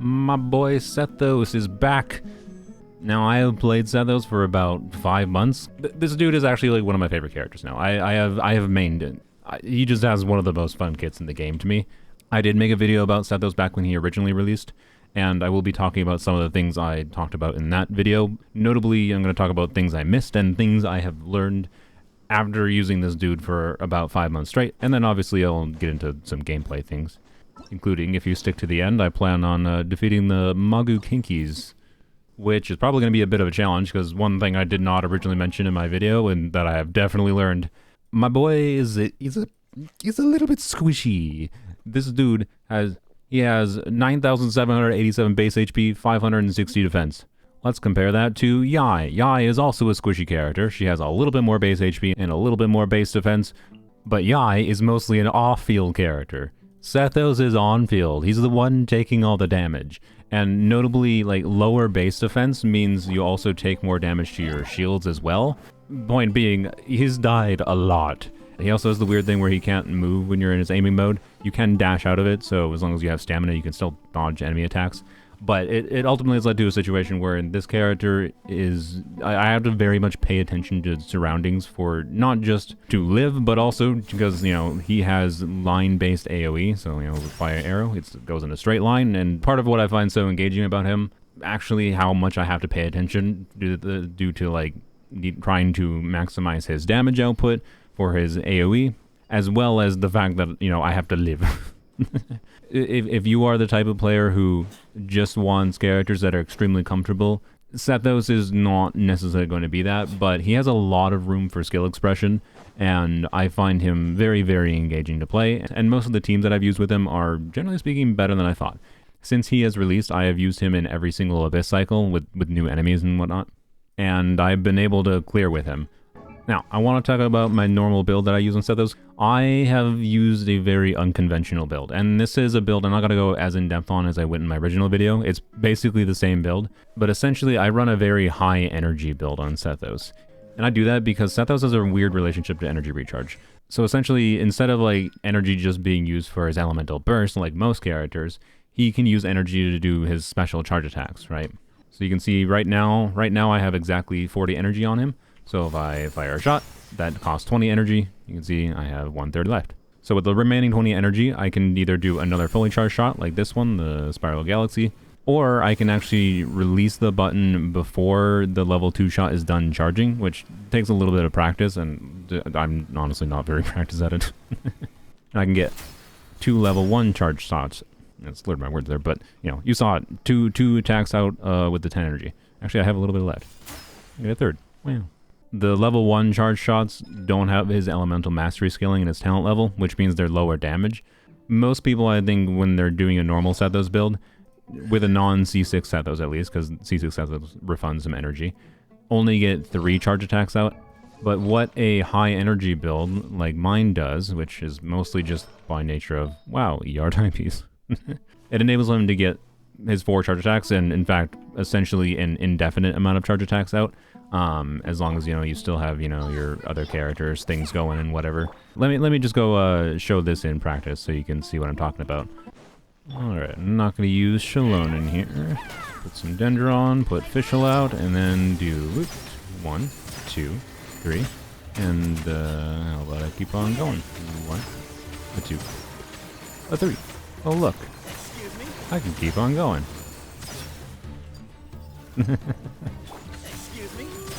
My boy Sethos is back. Now, I have played Sethos for about 5 months. This dude is actually like one of my favorite characters now. I have mained it. He just has one of the most fun kits in the game to me. I did make a video about Sethos back when he originally released, and I will be talking about some of the things I talked about in that video. Notably, I'm going to talk about things I missed and things I have learned after using this dude for about 5 months straight, and then obviously I'll get into some gameplay things, including, if you stick to the end, I plan on defeating the kenkis, which is probably going to be a bit of a challenge, because one thing I did not originally mention in my video, and that I have definitely learned, my boy he's a little bit squishy. This dude has 9,787 base HP, 560 defense. Let's compare that to Yai. Yai is also a squishy character. She has a little bit more base HP and a little bit more base defense, but Yai is mostly an off-field character. Sethos is on-field. He's the one taking all the damage. And notably, like, lower base defense means you also take more damage to your shields as well. Point being, he's died a lot. He also has the weird thing where he can't move when you're in his aiming mode. You can dash out of it, so as long as you have stamina, you can still dodge enemy attacks. But it ultimately has led to a situation where this character is... I have to very much pay attention to surroundings for not just to live, but also because, you know, he has line-based AoE, so, you know, with fire arrow, it goes in a straight line, and part of what I find so engaging about him, actually how much I have to pay attention due to, like, trying to maximize his damage output for his AoE, as well as the fact that, you know, I have to live. If you are the type of player who just wants characters that are extremely comfortable, Sethos is not necessarily going to be that, but he has a lot of room for skill expression, and I find him very, very engaging to play, and most of the teams that I've used with him are, generally speaking, better than I thought. Since he has released, I have used him in every single Abyss cycle with new enemies and whatnot, and I've been able to clear with him. Now, I want to talk about my normal build that I use on Sethos. I have used a very unconventional build, and this is a build I'm not going to go as in-depth on as I went in my original video. It's basically the same build, but essentially I run a very high energy build on Sethos. And I do that because Sethos has a weird relationship to energy recharge. So essentially, instead of like energy just being used for his elemental burst like most characters, he can use energy to do his special charge attacks, right? So you can see right now I have exactly 40 energy on him. So if I fire a shot, that costs 20 energy. You can see I have 1/3 left. So with the remaining 20 energy, I can either do another fully charged shot like this one, the Spiral Galaxy, or I can actually release the button before the level 2 shot is done charging, which takes a little bit of practice, and I'm honestly not very practiced at it. And I can get 2 level 1 charged shots. I slurred my words there, but you know, you saw it. Two attacks out with the 10 energy. Actually, I have a little bit left. I get a third. Wow. The level 1 charge shots don't have his elemental mastery scaling in his talent level, which means they're lower damage. Most people, I think, when they're doing a normal Sethos build, with a non-C6 Sethos at least, because C6 Sethos refunds some energy, only get 3 charge attacks out. But what a high energy build like mine does, which is mostly just by nature of, wow, ER timepiece, it enables him to get his 4 charge attacks, and in fact, essentially an indefinite amount of charge attacks out. As long as, you know, you still have, you know, your other characters, things going and whatever. Let me just go show this in practice so you can see what I'm talking about. Alright, I'm not going to use Shalone in here. Put some Dendron, put Fischl out, and then do 1, 2, 3, and how about I keep on going? 1, a 2, a 3. Oh look, I can keep on going.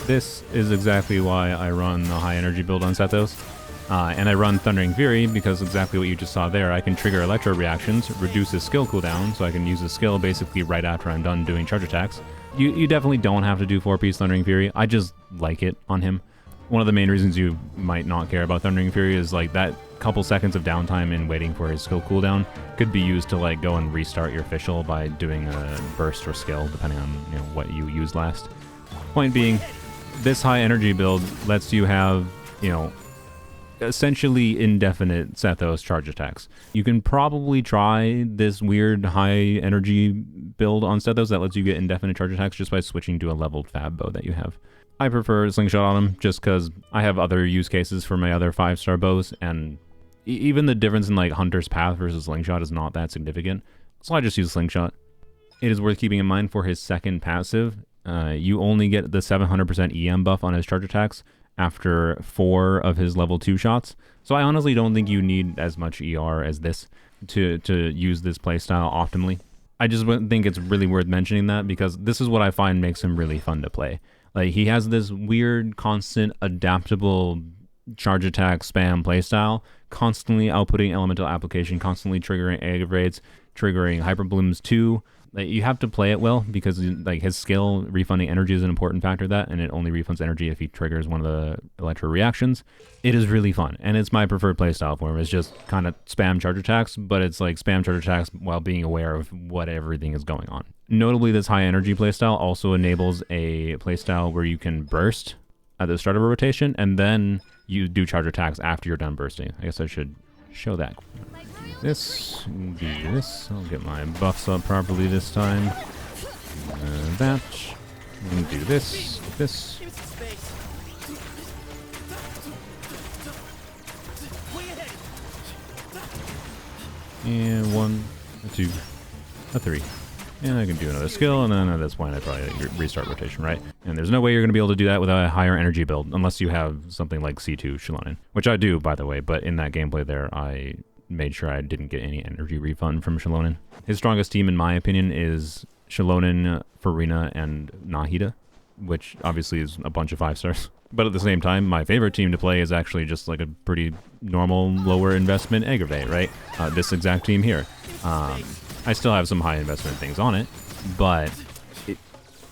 This is exactly why I run the high energy build on Sethos. And I run Thundering Fury because exactly what you just saw there, I can trigger electro reactions, reduce his skill cooldown, so I can use his skill basically right after I'm done doing charge attacks. You definitely don't have to do 4-piece Thundering Fury, I just like it on him. One of the main reasons you might not care about Thundering Fury is like that couple seconds of downtime in waiting for his skill cooldown could be used to like go and restart your Fischl by doing a burst or skill, depending on, you know, what you used last. Point being, this high energy build lets you have, you know, essentially indefinite Sethos charge attacks. You can probably try this weird high energy build on Sethos that lets you get indefinite charge attacks just by switching to a leveled fab bow that you have. I prefer Slingshot on him just because I have other use cases for my other 5-star bows, and even the difference in like Hunter's Path versus Slingshot is not that significant, so I just use Slingshot. It is worth keeping in mind for his second passive, you only get the 700% EM buff on his charge attacks after 4 of his level 2 shots. So I honestly don't think you need as much ER as this to use this playstyle optimally. I just think it's really worth mentioning that because this is what I find makes him really fun to play. Like, he has this weird, constant, adaptable charge attack spam playstyle, constantly outputting elemental application, constantly triggering aggravates, triggering hyper blooms too. Like, you have to play it well because like his skill refunding energy is an important factor of that, and it only refunds energy if he triggers one of the electro reactions. It is really fun, and it's my preferred playstyle for him. It's just kind of spam charge attacks, but it's like spam charge attacks while being aware of what everything is going on. Notably, this high energy playstyle also enables a playstyle where you can burst at the start of a rotation, and then you do charge attacks after you're done bursting. I guess I should show that. This, do this. I'll get my buffs up properly this time. That. And do this. This. And 1, a 2, a 3. And I can do another skill, and then at this point I probably restart rotation, right? And there's no way you're going to be able to do that without a higher energy build, unless you have something like C2 Shallonen, which I do, by the way, but in that gameplay there, I made sure I didn't get any energy refund from Shallonen. His strongest team, in my opinion, is Shallonen, Farina, and Nahida, which obviously is a bunch of 5 stars. But at the same time, my favorite team to play is actually just like a pretty normal, lower investment aggravate, right? This exact team here. I still have some high investment things on it, but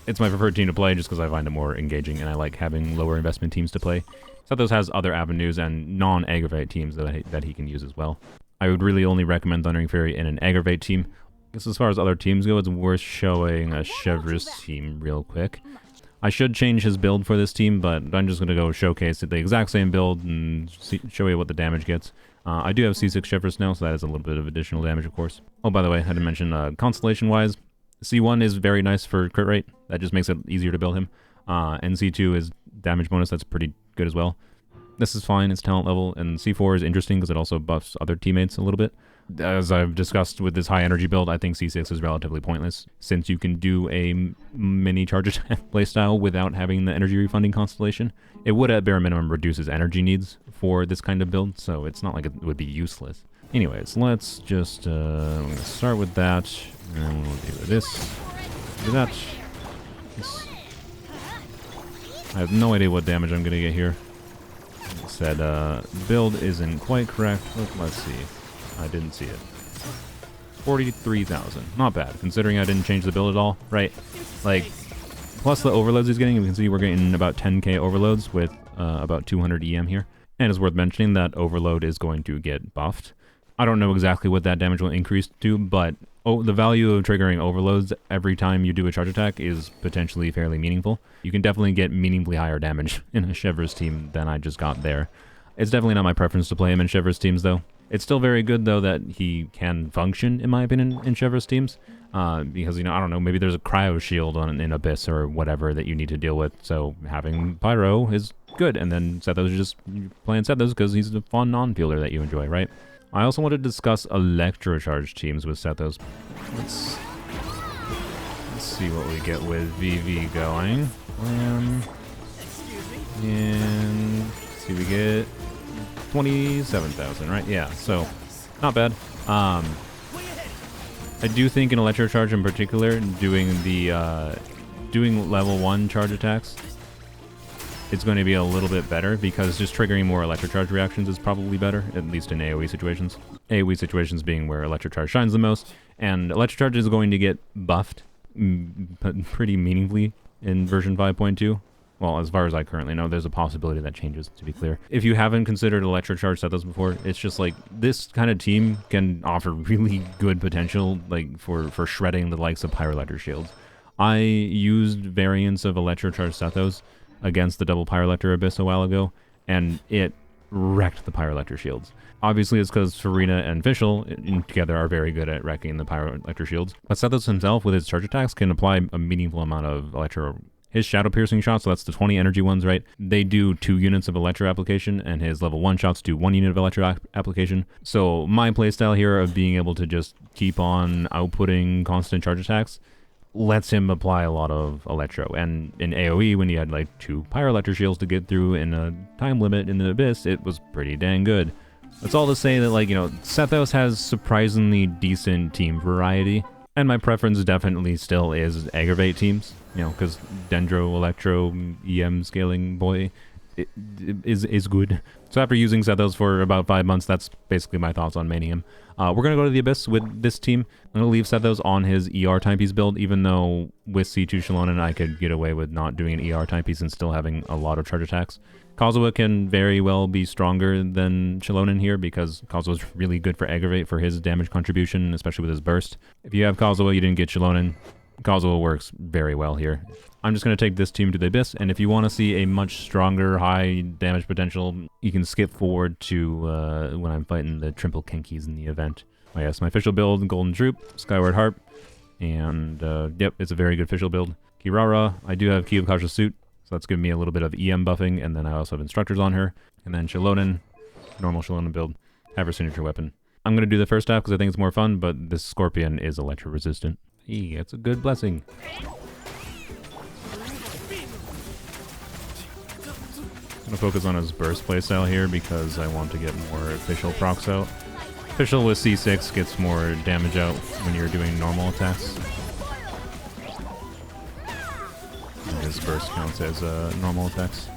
it's my preferred team to play just because I find it more engaging and I like having lower investment teams to play. Sethos has other avenues and non-aggravate teams that he can use as well. I would really only recommend Thundering Fury in an aggravate team. I guess as far as other teams go, it's worth showing a Chevreuse team real quick. I should change his build for this team, but I'm just going to go showcase the exact same build and show you what the damage gets. I do have C6 Chevreuse now, so that is a little bit of additional damage, of course. Oh, by the way, I had to mention, constellation-wise, C1 is very nice for crit rate. That just makes it easier to build him. And C2 is damage bonus. That's pretty good as well. This is fine. It's talent level. And C4 is interesting because it also buffs other teammates a little bit. As I've discussed with this high energy build, I think C6 is relatively pointless since you can do a mini charge attack playstyle without having the energy refunding constellation. It would at bare minimum reduce his energy needs for this kind of build, so it's not like it would be useless. Anyways, let's just I'm going to start with that, and we'll do this, do that. This. I have no idea what damage I'm going to get here. Like I said, build isn't quite correct. Let's see. I didn't see it. 43,000. Not bad, considering I didn't change the build at all, right? Like, plus the overloads he's getting, you can see we're getting about 10k overloads with about 200 EM here. And it's worth mentioning that overload is going to get buffed. I don't know exactly what that damage will increase to, but the value of triggering overloads every time you do a charge attack is potentially fairly meaningful. You can definitely get meaningfully higher damage in a Chevreuse team than I just got there. It's definitely not my preference to play him in Chevreuse teams, though. It's still very good, though, that he can function, in my opinion, in Chevreuse teams. Because, you know, I don't know, maybe there's a cryo shield in Abyss or whatever that you need to deal with, so having Pyro is good. And then Sethos is just playing Sethos because he's a fun non-fielder that you enjoy, right? I also want to discuss electrocharge teams with Sethos. Let's see what we get with VV going. And see, we get 27,000, right? Yeah, so not bad. I do think in electrocharge in particular, doing the doing level 1 charge attacks, it's going to be a little bit better because just triggering more electrocharge reactions is probably better, at least in AoE situations. AoE situations being where electrocharge shines the most, and electrocharge is going to get buffed pretty meaningfully in version 5.2. Well, as far as I currently know, there's a possibility that changes, to be clear. If you haven't considered electrocharge Sethos before, it's just like this kind of team can offer really good potential, like for shredding the likes of Pyrolector shields. I used variants of electrocharge Sethos against the double Pyrolector Abyss a while ago, and it wrecked the Pyrolector shields. Obviously, it's because Farina and Fischl together are very good at wrecking the Pyrolector shields, but Sethos himself, with his charge attacks, can apply a meaningful amount of electro. His shadow piercing shots, so that's the 20 energy ones, right? They do 2 units of electro application, and his level 1 shots do 1 unit of electro application. So my playstyle here of being able to just keep on outputting constant charge attacks lets him apply a lot of Electro. And in AoE, when you had like 2 Pyro Electro shields to get through in a time limit in the Abyss, it was pretty dang good. That's all to say that, like, you know, Sethos has surprisingly decent team variety. And my preference definitely still is aggravate teams, you know, because Dendro, Electro, EM scaling boy is good. So after using Sethos for about 5 months, that's basically my thoughts on maining him. We're going to go to the Abyss with this team. I'm going to leave Sethos on his ER timepiece build, even though with C2 Shallonen I could get away with not doing an ER timepiece and still having a lot of charge attacks. Kazuha can very well be stronger than Shallonen here because Kazuha's really good for aggravate for his damage contribution, especially with his burst. If you have Kazuha, you didn't get Shallonen. Kazuha works very well here. I'm just going to take this team to the Abyss, and if you want to see a much stronger, high damage potential, you can skip forward to when I'm fighting the triple kenkis in the event. Oh yes, my official build, Golden Droop, Skyward Harp, and yep, it's a very good official build. Kirara, I do have Key of Cautious Suit, so that's giving me a little bit of EM buffing, and then I also have Instructors on her. And then Shallonen, normal Shallonen build, have her signature weapon. I'm going to do the first half because I think it's more fun, but this Scorpion is Electro resistant. Hey, that's a good blessing. I'm going to focus on his burst playstyle here because I want to get more official procs out. Official with C6 gets more damage out when you're doing normal attacks. And his burst counts as normal attacks.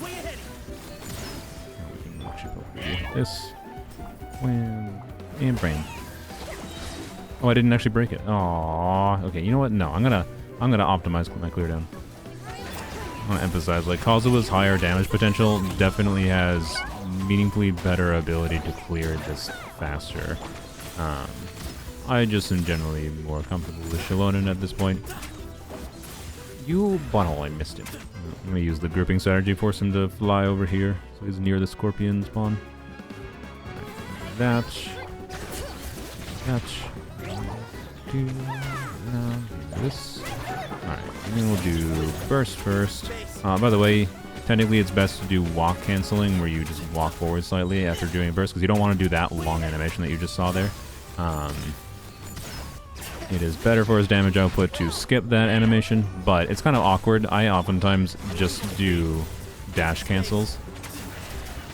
We can actually probably do this. Wham. And brain. Oh, I didn't actually break it. Aww. Okay, you know what? No, I'm gonna optimize my clear down. I want to emphasize, like, Kazuha's higher damage potential definitely has meaningfully better ability to clear this faster. I just am generally more comfortable with Shallonen at this point. You butthole, I missed him. I'm gonna use the grouping strategy, force him to fly over here so he's near the scorpion spawn. That. Do this. Alright, and then we'll do burst first. By the way, technically it's best to do walk canceling, where you just walk forward slightly after doing a burst, because you don't want to do that long animation that you just saw there. It is better for his damage output to skip that animation, but it's kind of awkward. I oftentimes just do dash cancels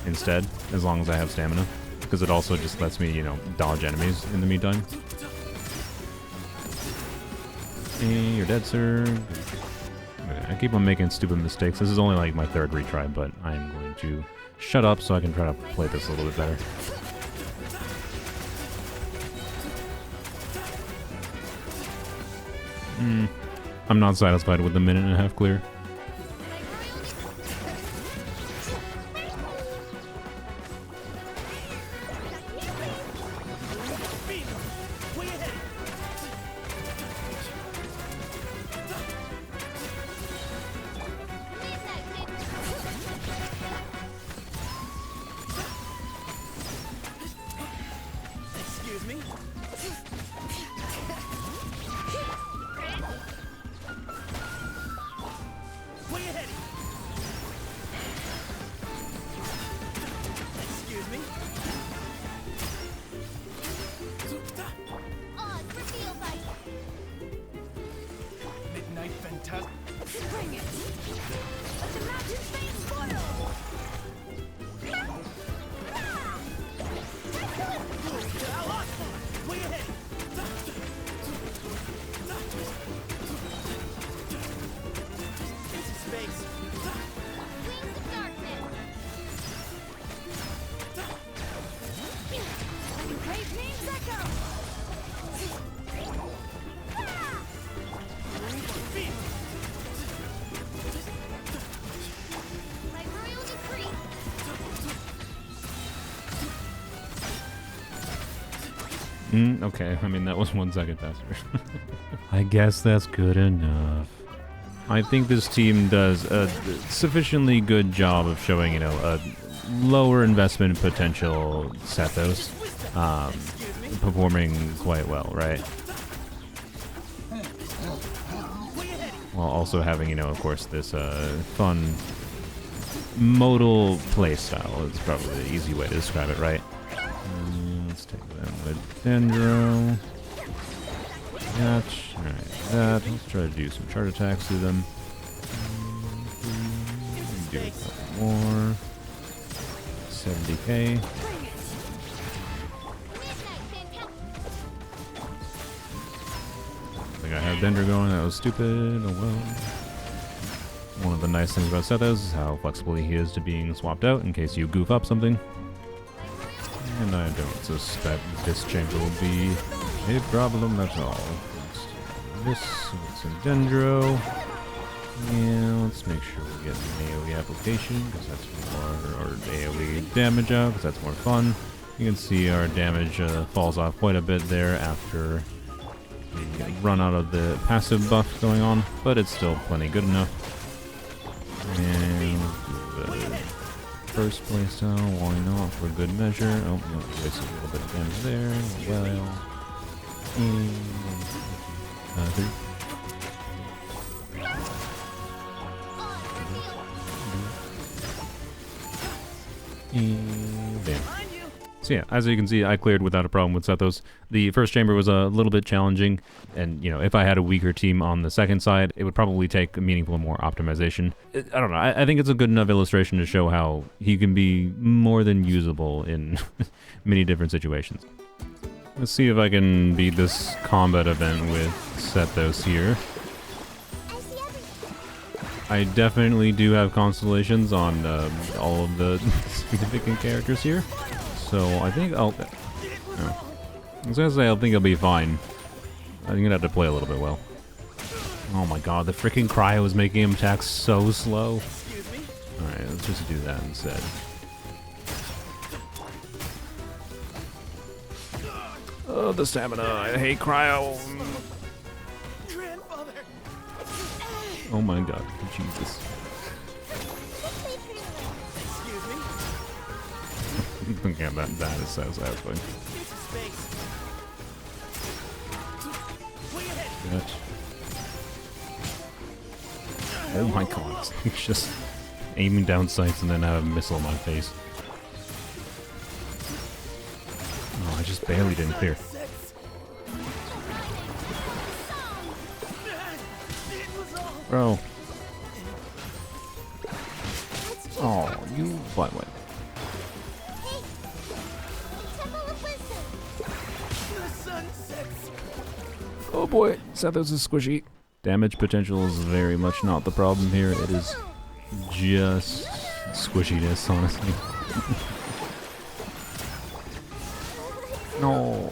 instead, as long as I have stamina, because it also just lets me, you know, dodge enemies in the meantime. Hey, you're dead, sir. Okay, I keep on making stupid mistakes. This is only like my 3rd retry, but I'm going to shut up so I can try to play this a little bit better. I'm not satisfied with the 1.5 clear. Okay, I mean, that was 1 second faster. I guess that's good enough. I think this team does a sufficiently good job of showing, you know, a lower investment potential Sethos performing quite well, right? While also having, you know, of course, this fun modal playstyle is probably the easy way to describe it, right? Let's take them with Dendro. That. Alright, that. Let's try to do some charge attacks to them. Do a couple more. 70k. I think I had Dendro going, that was stupid. Oh well. One of the nice things about Sethos is how flexible he is to being swapped out in case you goof up something. And I don't suspect this chamber will be a problem at all. Let's do this, some Dendro. Yeah, let's make sure we get an AoE application, because that's more, or AoE damage out, because that's more fun. You can see our damage falls off quite a bit there after we run out of the passive buff going on, but it's still plenty good enough. And the first playstyle, why not, for good measure. Oh, no, wasted a little bit of damage there. Well, bam. So yeah, as you can see, I cleared without a problem with Sethos. The first chamber was a little bit challenging, and you know, if I had a weaker team on the second side, it would probably take meaningful more optimization. I don't know, I think it's a good enough illustration to show how he can be more than usable in many different situations. Let's see if I can beat this combat event with Sethos here. I definitely do have constellations on all of the significant characters here. So I think I'll... Oh. I was gonna say I think I'll be fine. I'm gonna have to play a little bit well. Oh my god, the freaking cryo is making him attack so slow. Alright, let's just do that instead. Oh, the stamina. I hate cryo. Oh my god, Jesus. Yeah, that is so satisfying. Oh my god, he's just aiming down sights and then have a missile in my face. Oh, I just barely didn't clear. Bro. Oh, you what? Oh boy, Sethos is squishy. Damage potential is very much not the problem here. It is just squishiness, honestly. No.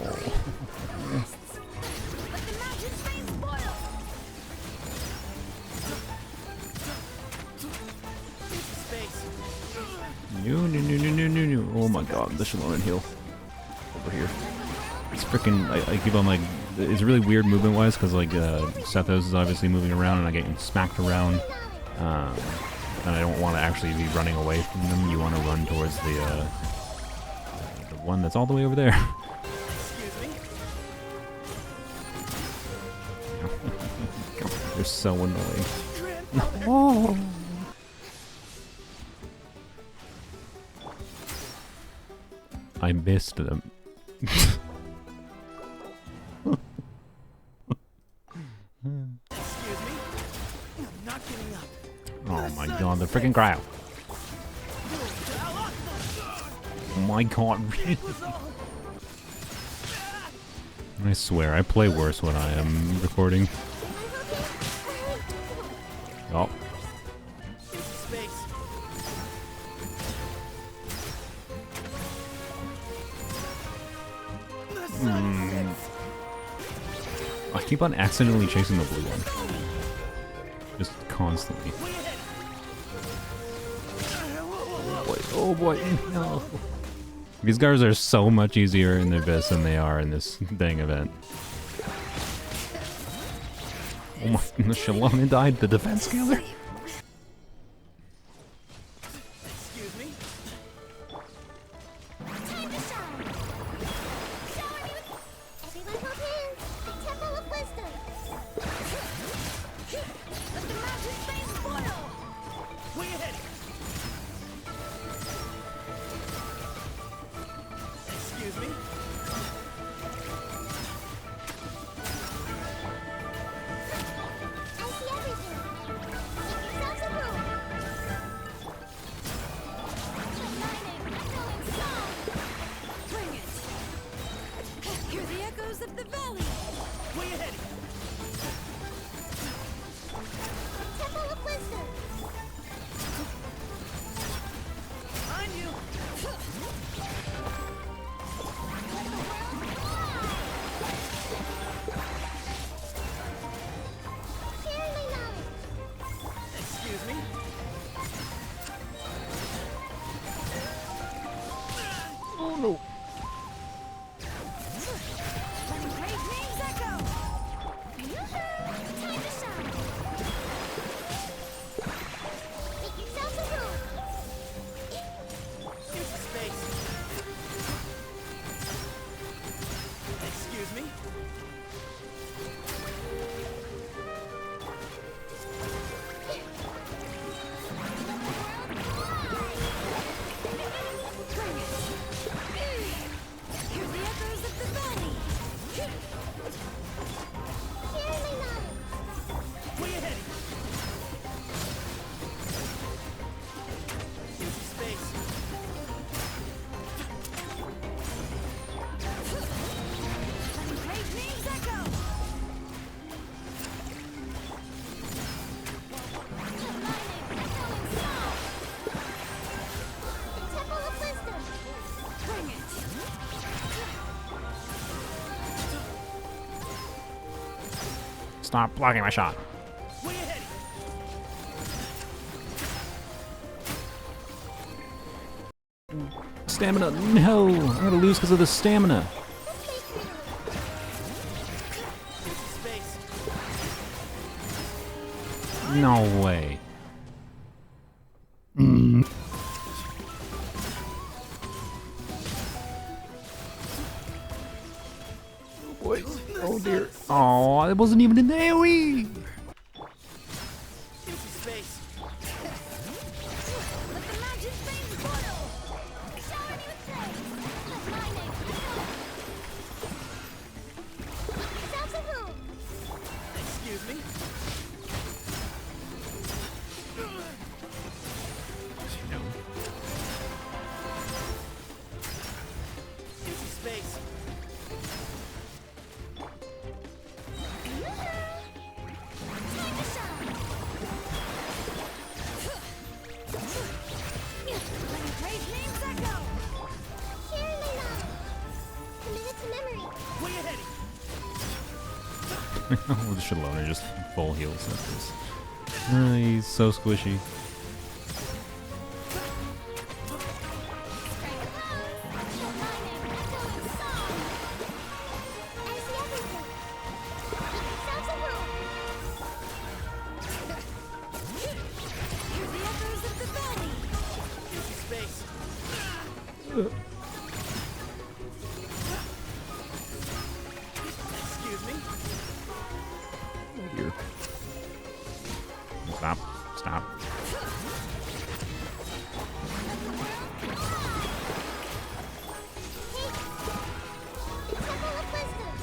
No. Oh my god, the Shalom heal. Over here. It's freaking, I keep on like, it's really weird movement wise because like Sethos is obviously moving around and I get smacked around. And I don't want to actually be running away from them. You want to run towards the one that's all the way over there. They're so annoying. Oh. I missed them. Oh my god, the freaking crowd. Oh my god, really? I swear, I play worse when I am recording. Oh. I keep on accidentally chasing the blue one. Just constantly. Oh boy, no. These guys are so much easier in the Abyss than they are in this dang event. Oh my, the Shalom died, the defense scaler. echoes of the valley. Way ahead. Temple of Wisdom. On you. Excuse me. Oh no. Great names echo. Time to shine. Make yourself some room. Use the space. Excuse me. Hear the echoes of the valley. Way ahead. Use the space. Letting great names echo. Temple of Wisdom. Bring it. Stop blocking my shot. Way ahead. Stamina. No, I'm gonna lose because of the stamina. Use the space. No way. Boy. Oh dear. Oh, it wasn't even an AoE. Use the space. Let the magic flames boil. Shower me with praise. Let my name echo. Make yourselves a room. Excuse me. Use the space. Time to shine. Letting great names echo. Sharing my knowledge. Committed to memory. Way ahead. Oh, the Shalona just full heals Sethos. He's so squishy. Strike a pose. Let my name echo in song. I see everything. Make yourselves a room. Hear the echoes of the valley. Use the space. Excuse me. Here. Stop. Stop. Temple of Wisdom.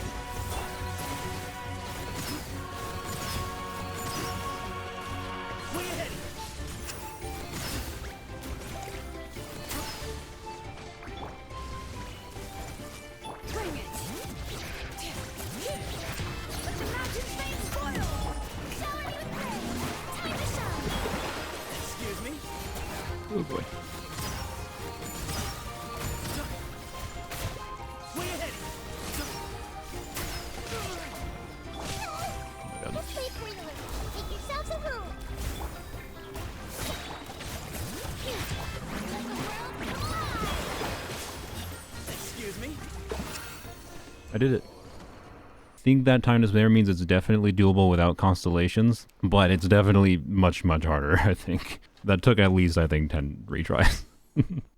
Way ahead. Bring it. Let the magic flames boil. Shower me with praise. Time to shine. Excuse me. Oh boy. Way ahead. Oh my god. Let's wait for you. Make yourselves a room. Let the world fly. Excuse me. I did it. I think that time to spare means it's definitely doable without constellations, but it's definitely much, much harder, I think. That took at least, I think, 10 retries.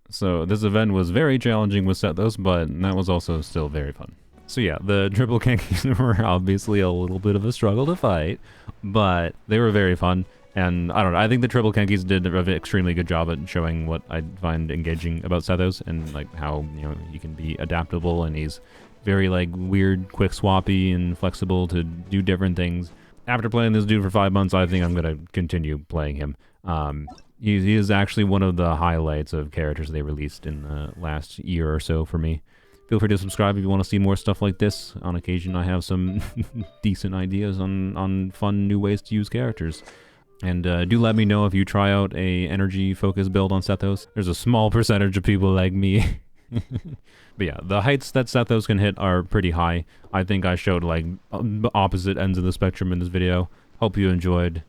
So this event was very challenging with Sethos, but that was also still very fun. So yeah, the triple kenkis were obviously a little bit of a struggle to fight, but they were very fun. And I don't know, I think the triple kenkis did an extremely good job at showing what I find engaging about Sethos and like how, you know, he can be adaptable and he's very like weird, quick swappy and flexible to do different things. After playing this dude for 5 months, I think I'm going to continue playing him. He is actually one of the highlights of characters they released in the last year or so for me. Feel free to subscribe if you want to see more stuff like this. On occasion, I have some decent ideas on fun new ways to use characters. And do let me know if you try out a energy focus build on Sethos. There's a small percentage of people like me. But yeah, the heights that Sethos can hit are pretty high. I think I showed like opposite ends of the spectrum in this video. Hope you enjoyed.